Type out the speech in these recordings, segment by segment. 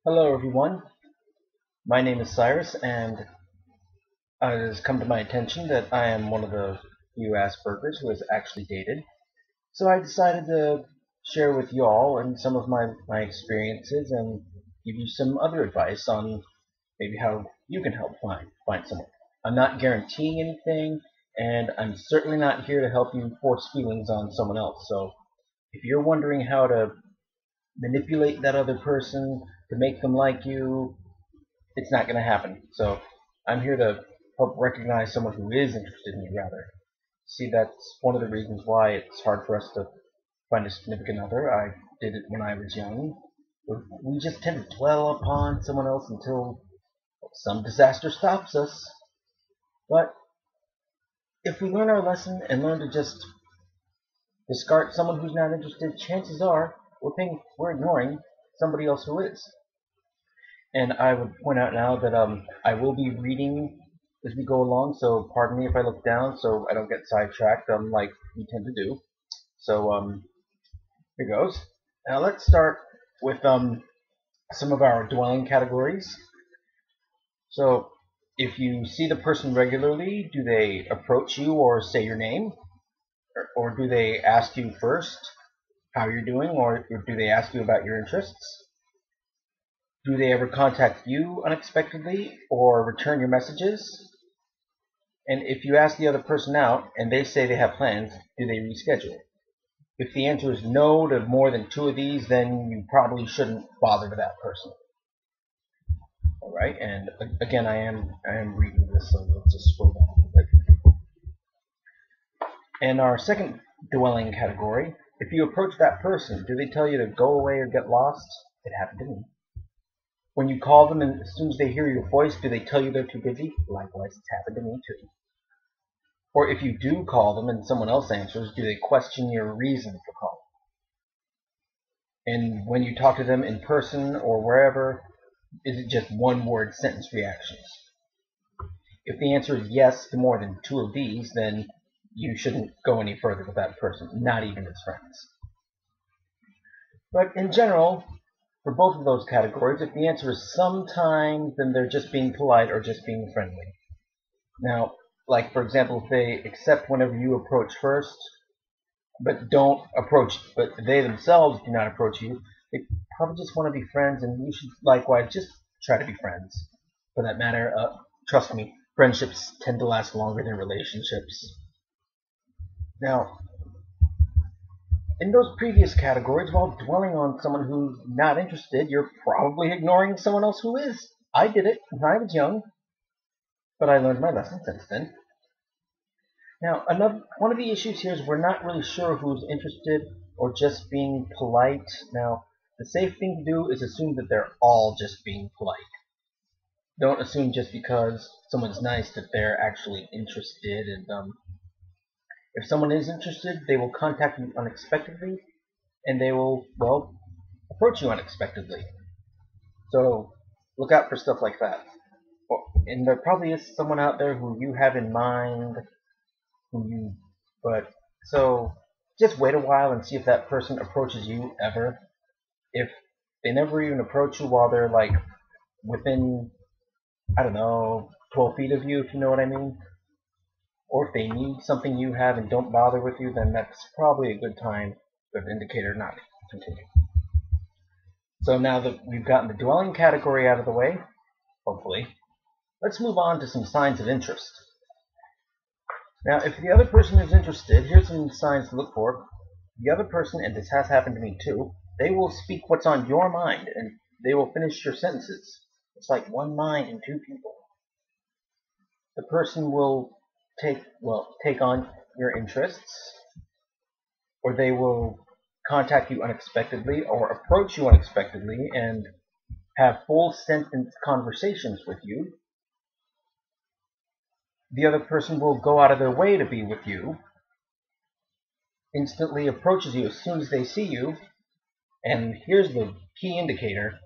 Hello everyone, my name is Cyrus and it has come to my attention that I am one of the few Aspergers who has actually dated. So I decided to share with you all and some of my experiences and give you some other advice on maybe how you can help find someone. I'm not guaranteeing anything and I'm certainly not here to help you force feelings on someone else. So if you're wondering how to manipulate that other person to make them like you, it's not going to happen. So I'm here to help recognize someone who is interested in you, rather. See, that's one of the reasons why it's hard for us to find a significant other. I did it when I was young. We just tend to dwell upon someone else until some disaster stops us. But if we learn our lesson and learn to just discard someone who's not interested, chances are we're ignoring somebody else who is. And I would point out now that I will be reading as we go along, so pardon me if I look down so I don't get sidetracked like we tend to do. So here goes. Now let's start with some of our dwelling categories. So if you see the person regularly, do they approach you or say your name? Or do they ask you first how you're doing, or do they ask you about your interests? Do they ever contact you unexpectedly or return your messages? And if you ask the other person out and they say they have plans, do they reschedule? If the answer is no to more than two of these, then you probably shouldn't bother with that person. Alright, and again, I am reading this, so let's just scroll down a little bit. And our second dwelling category, if you approach that person, do they tell you to go away or get lost? It happened to me. When you call them and as soon as they hear your voice, do they tell you they're too busy? Likewise, it's happened to me too. Or if you do call them and someone else answers, do they question your reason for calling? And when you talk to them in person or wherever, is it just one-word sentence reactions? If the answer is yes to more than two of these, then you shouldn't go any further with that person, not even as friends. But in general, for both of those categories, if the answer is sometimes, then they're just being polite or just being friendly. Now, like for example, if they accept whenever you approach first, but they themselves do not approach you, they probably just want to be friends, and you should likewise just try to be friends. For that matter, trust me, friendships tend to last longer than relationships. Now, in those previous categories, while dwelling on someone who's not interested, you're probably ignoring someone else who is. I did it when I was young, but I learned my lesson since then. Now, one of the issues here is we're not really sure who's interested or just being polite. Now, the safe thing to do is assume that they're all just being polite. Don't assume just because someone's nice that they're actually interested. And if someone is interested, they will contact you unexpectedly, and they will, well, approach you unexpectedly. So look out for stuff like that. And there probably is someone out there who you have in mind, so just wait a while and see if that person approaches you ever. If they never even approach you while they're like within, I don't know, 12 feet of you, if you know what I mean, or if they need something you have and don't bother with you, then that's probably a good indicator not to continue. So now that we've gotten the dwelling category out of the way, hopefully, let's move on to some signs of interest. Now, if the other person is interested, here's some signs to look for. The other person, and this has happened to me too, they will speak what's on your mind, and they will finish your sentences. It's like one mind and two people. The person will take on your interests, or they will contact you unexpectedly or approach you unexpectedly and have full sentence conversations with you. The other person will go out of their way to be with you, instantly approaches you as soon as they see you, and here's the key indicator: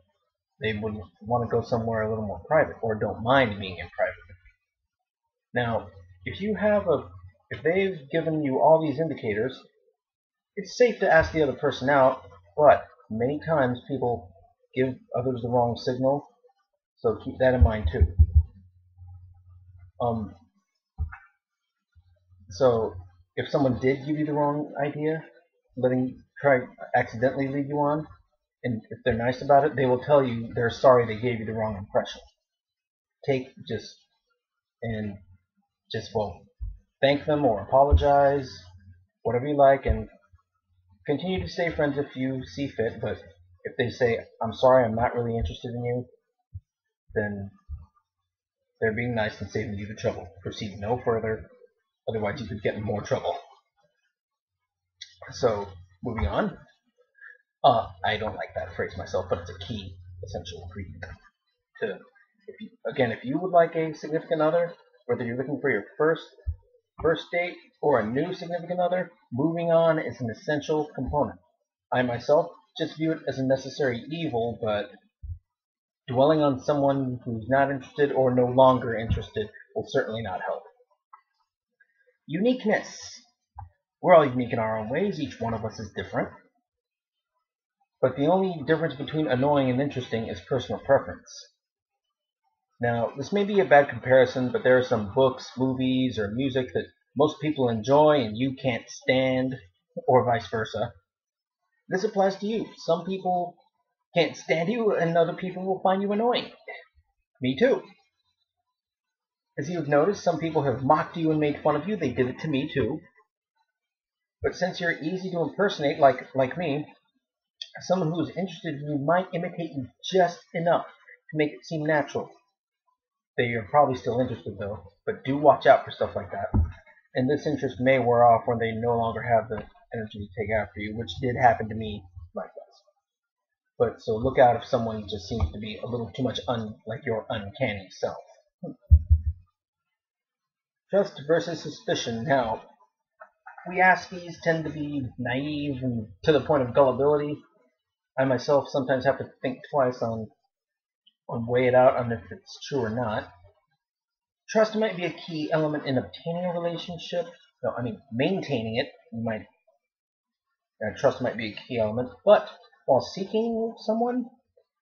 they would want to go somewhere a little more private or don't mind being in private. Now, if they've given you all these indicators, it's safe to ask the other person out, but many times people give others the wrong signal. So keep that in mind too. So if someone did give you the wrong idea, try accidentally lead you on, and if they're nice about it, they will tell you they're sorry they gave you the wrong impression. Well, thank them or apologize, whatever you like, and continue to stay friends if you see fit. But if they say, I'm sorry, I'm not really interested in you, then they're being nice and saving you the trouble. Proceed no further, otherwise you could get in more trouble. So, moving on. I don't like that phrase myself, but it's a key essential ingredient. If you would like a significant other, whether you're looking for your first date or a new significant other, moving on is an essential component. I myself just view it as a necessary evil, but dwelling on someone who's not interested or no longer interested will certainly not help. Uniqueness. We're all unique in our own ways. Each one of us is different. But the only difference between annoying and interesting is personal preference. Now, this may be a bad comparison, but there are some books, movies, or music that most people enjoy and you can't stand, or vice versa. This applies to you. Some people can't stand you, and other people will find you annoying. Me too. As you've noticed, some people have mocked you and made fun of you. They did it to me too. But since you're easy to impersonate, like me, someone who is interested in you might imitate you just enough to make it seem natural. They are probably still interested though, but do watch out for stuff like that. And this interest may wear off when they no longer have the energy to take after you, which did happen to me likewise. But so look out if someone just seems to be a little too much like your uncanny self. Trust versus suspicion. Now, we Askies tend to be naive and to the point of gullibility. I myself sometimes have to think twice on weigh it out on if it's true or not. Trust might be a key element in obtaining a relationship. No, I mean maintaining it. Trust might be a key element, but while seeking someone,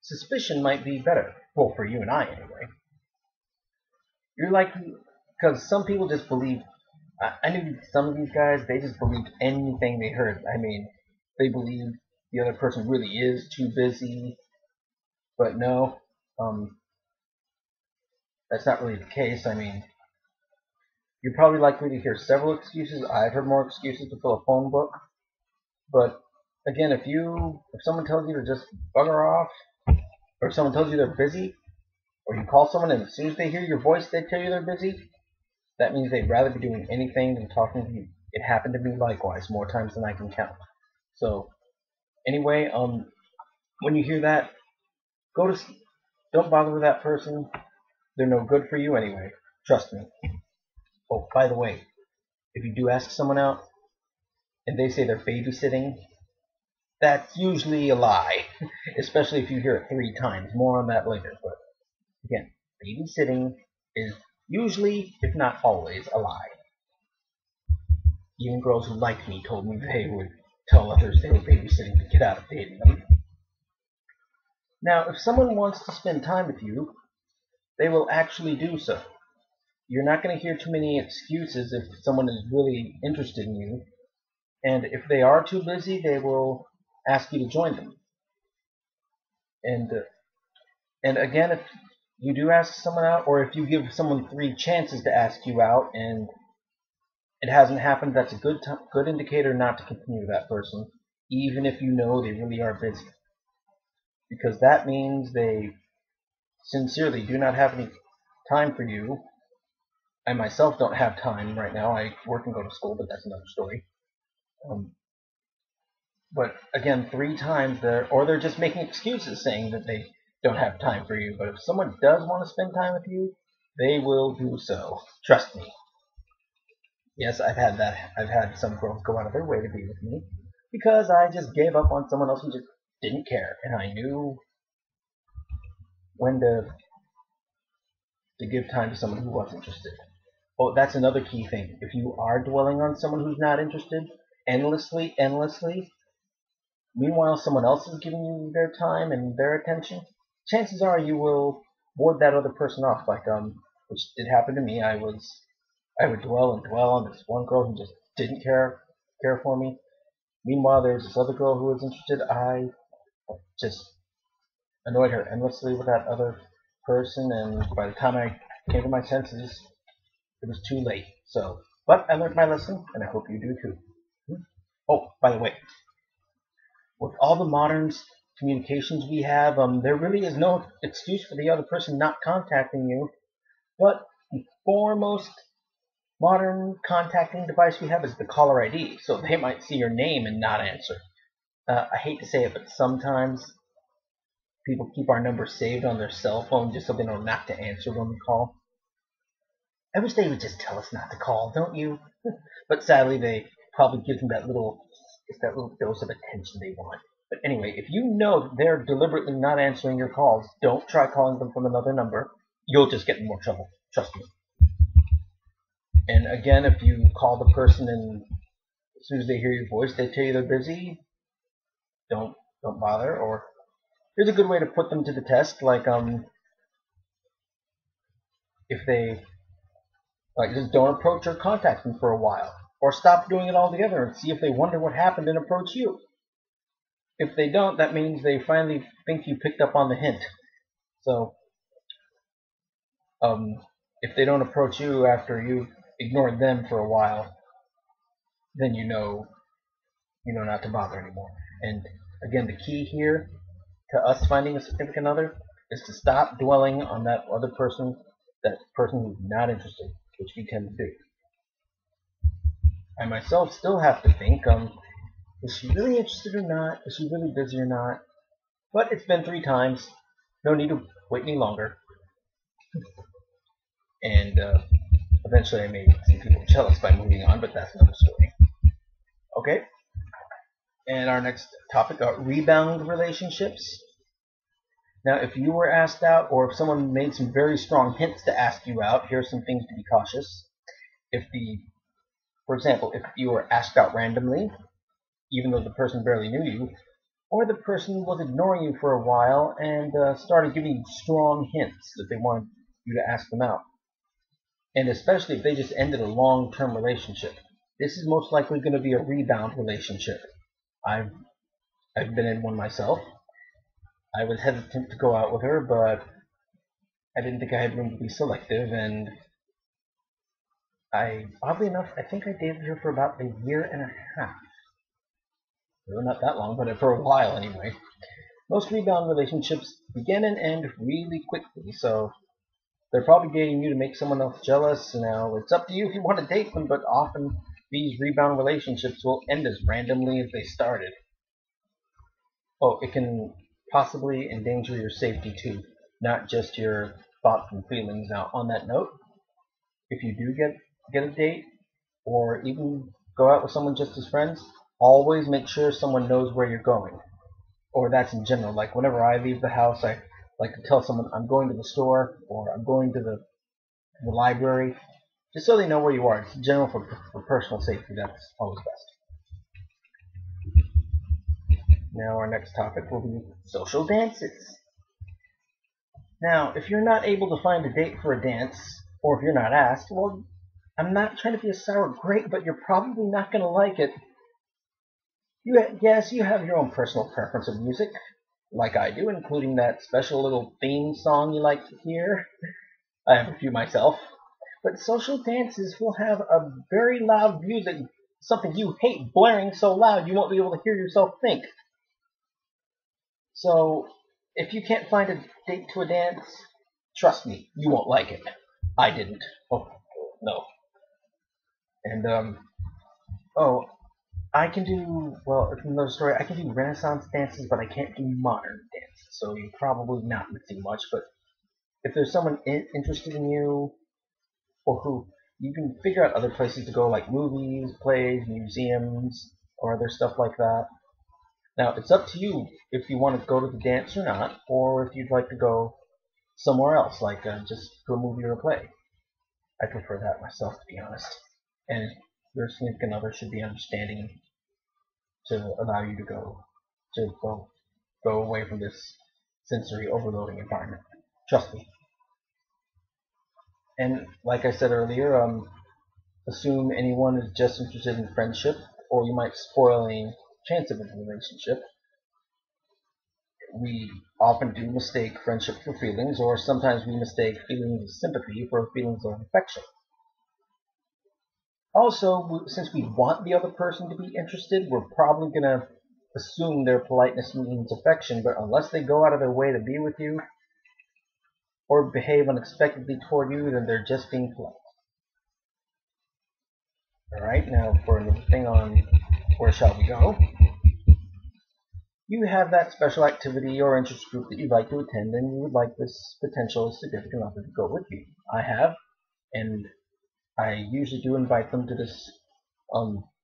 suspicion might be better. Well, for you and I anyway. You're likely, because some people just believe. I knew some of these guys. They just believed anything they heard. I mean, they believe the other person really is too busy. But no, that's not really the case. I mean, you're probably likely to hear several excuses. I've heard more excuses to fill a phone book. But again, if someone tells you to just bugger off, or if someone tells you they're busy, or you call someone and as soon as they hear your voice they tell you they're busy, that means they'd rather be doing anything than talking to you. It happened to me likewise, more times than I can count. So anyway, when you hear that, don't bother with that person. They're no good for you anyway. Trust me. Oh, by the way, if you do ask someone out and they say they're babysitting, that's usually a lie, especially if you hear it 3 times. More on that later. But again, babysitting is usually, if not always, a lie. Even girls who liked me told me they would tell others they were babysitting to get out of dating them. Now, if someone wants to spend time with you, they will actually do so. You're not going to hear too many excuses if someone is really interested in you. And if they are too busy, they will ask you to join them. And again, if you do ask someone out, or if you give someone 3 chances to ask you out and it hasn't happened, that's a good indicator not to continue with that person, even if you know they really are busy. Because that means they sincerely do not have any time for you. I myself don't have time right now. I work and go to school, but that's another story. But again, 3 times they're just making excuses saying that they don't have time for you. But if someone does want to spend time with you, they will do so. Trust me. Yes, I've had that. I've had some girls go out of their way to be with me because I just gave up on someone else who just didn't care, and I knew when to give time to someone who was interested. Oh, that's another key thing. If you are dwelling on someone who's not interested endlessly, meanwhile someone else is giving you their time and their attention, chances are you will ward that other person off. Which did happen to me. I would dwell and dwell on this one girl who just didn't care for me. Meanwhile, there was this other girl who was interested. I just annoyed her endlessly with that other person, and by the time I came to my senses, it was too late. So, but I learned my lesson, and I hope you do too. Oh, by the way, with all the modern communications we have, there really is no excuse for the other person not contacting you. But the foremost modern contacting device we have is the caller ID, so they might see your name and not answer. I hate to say it, but sometimes people keep our number saved on their cell phone just so they know not to answer when we call. I wish they would just tell us not to call, don't you? But sadly, they probably give them that little dose of attention they want. But anyway, if you know they're deliberately not answering your calls, don't try calling them from another number. You'll just get in more trouble. Trust me. And again, if you call the person and as soon as they hear your voice, they tell you they're busy, don't bother. Or here's a good way to put them to the test, if they just don't approach or contact them for a while, or stop doing it altogether and see if they wonder what happened and approach you. If they don't, that means they finally think you picked up on the hint. So, if they don't approach you after you ignored them for a while, then you know not to bother anymore. And again, the key here to us finding a significant other is to stop dwelling on that person who's not interested, which we tend to do. I myself still have to think, is she really interested or not? Is she really busy or not? But it's been 3 times. No need to wait any longer. And eventually I may see people jealous by moving on, but that's another story. Okay? And our next topic are rebound relationships. Now, if you were asked out, or if someone made some very strong hints to ask you out, here are some things to be cautious. For example, if you were asked out randomly, even though the person barely knew you, or the person was ignoring you for a while and started giving you strong hints that they wanted you to ask them out. And especially if they just ended a long-term relationship. This is most likely going to be a rebound relationship. I've been in one myself. I was hesitant to go out with her, but I didn't think I had room to be selective, and oddly enough, I think I dated her for about 1.5 years. Well, not that long, but for a while anyway. Most rebound relationships begin and end really quickly, so they're probably dating you to make someone else jealous. Now, it's up to you if you want to date them, but often these rebound relationships will end as randomly as they started. Oh, it can possibly endanger your safety too, not just your thoughts and feelings. Now, on that note, if you do get a date, or even go out with someone just as friends, always make sure someone knows where you're going. Or that's in general. Like whenever I leave the house, I like to tell someone I'm going to the store, or I'm going to the library, just so they know where you are. It's general for personal safety. That's always best. Now our next topic will be social dances. Now, if you're not able to find a date for a dance, or if you're not asked, well, I'm not trying to be a sour grape, but you're probably not going to like it. Yes, you have your own personal preference of music, like I do, including that special little theme song you like to hear. I have a few myself. But social dances will have a very loud music, something you hate, blaring so loud you won't be able to hear yourself think. So, if you can't find a date to a dance, trust me, you won't like it. I didn't. Oh, no. And, I can do, well, it's another story. I can do Renaissance dances, but I can't do modern dances. So you're probably not missing much. But if there's someone interested in you, or who, you can figure out other places to go, like movies, plays, museums, or other stuff like that. Now, it's up to you if you want to go to the dance or not, or if you'd like to go somewhere else, like just to a movie or a play. I prefer that myself, to be honest. And your significant other should be understanding to allow you to go to go away from this sensory overloading environment. Trust me. And like I said earlier, assume anyone is just interested in friendship, or you might spoil any chance of a relationship. We often do mistake friendship for feelings, or sometimes we mistake feelings of sympathy for feelings of affection. Also, since we want the other person to be interested, we're probably going to assume their politeness means affection, but unless they go out of their way to be with you or behave unexpectedly toward you, then they're just being polite. Alright, now for another thing on where shall we go? You have that special activity or interest group that you'd like to attend, and you would like this potential significant other to go with you. I have, and I usually do invite them to this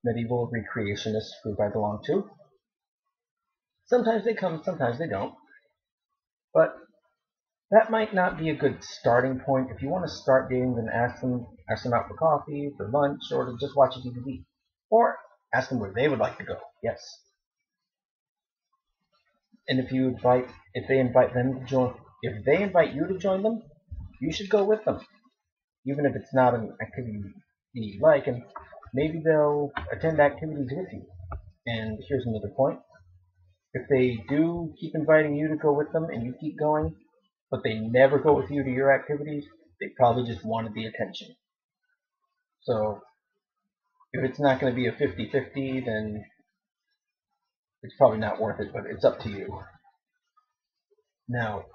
medieval recreationist group I belong to. Sometimes they come, sometimes they don't. But that might not be a good starting point. If you want to start dating, then ask them out for coffee, for lunch, or to just watch a DVD. Or ask them where they would like to go. Yes. And if they invite you to join them, you should go with them, even if it's not an activity you like, and maybe they'll attend activities with you. And here's another point: if they do keep inviting you to go with them, and you keep going, but they never go with you to your activities, they probably just wanted the attention. So if it's not going to be a 50-50, then it's probably not worth it, but it's up to you. Now,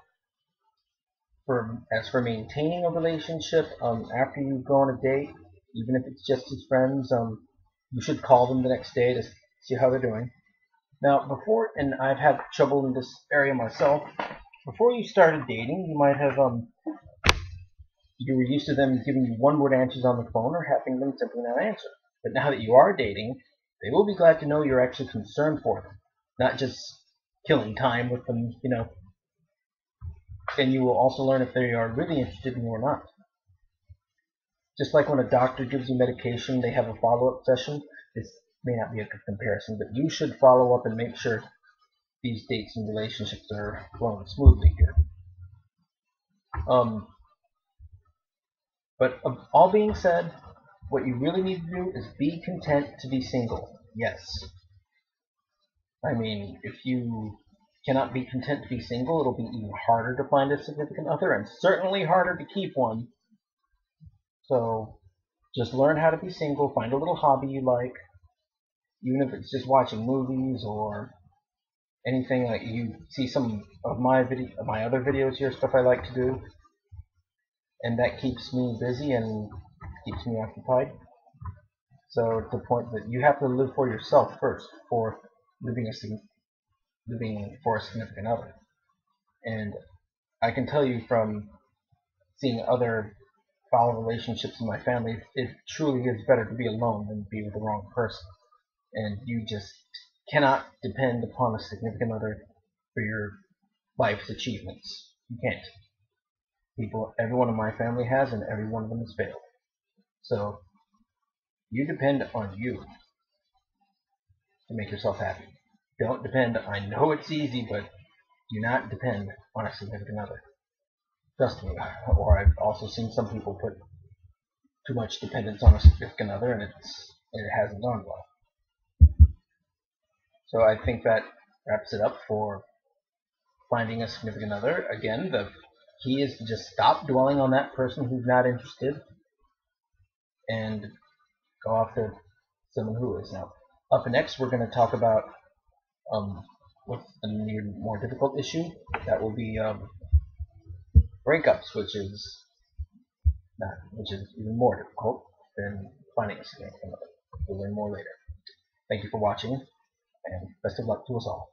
as for maintaining a relationship, after you go on a date, even if it's just as friends, you should call them the next day to see how they're doing. Now, and I've had trouble in this area myself, before you started dating, you might have, you were used to them giving you one-word answers on the phone or having them simply not answer. But now that you are dating, they will be glad to know you're actually concerned for them, not just killing time with them, And you will also learn if they are really interested in you or not. Just like when a doctor gives you medication, they have a follow-up session. This may not be a good comparison, but you should follow up and make sure these dates and relationships are flowing smoothly here. But all being said, what you really need to do is be content to be single. Yes. I mean, if you cannot be content to be single, it'll be even harder to find a significant other, and certainly harder to keep one. So just learn how to be single, find a little hobby you like, even if it's just watching movies or anything. Like you see some of my other videos here, stuff I like to do, and that keeps me busy and keeps me occupied. So to the point that you have to live for yourself first before living for a significant other. And I can tell you from seeing other foul relationships in my family, it truly is better to be alone than to be with the wrong person. And you just cannot depend upon a significant other for your life's achievements. You can't. Everyone in my family has, and every one of them has failed. So you depend on you to make yourself happy. Don't depend. I know it's easy, but do not depend on a significant other. Trust me. Or I've also seen some people put too much dependence on a significant other, and it hasn't gone well. So I think that wraps it up for finding a significant other. Again, the key is to just stop dwelling on that person who's not interested and go after someone who is. Now, up next, we're going to talk about what's a more difficult issue. That will be breakups, which is even more difficult than finding a significant other. We'll learn more later. Thank you for watching, and best of luck to us all.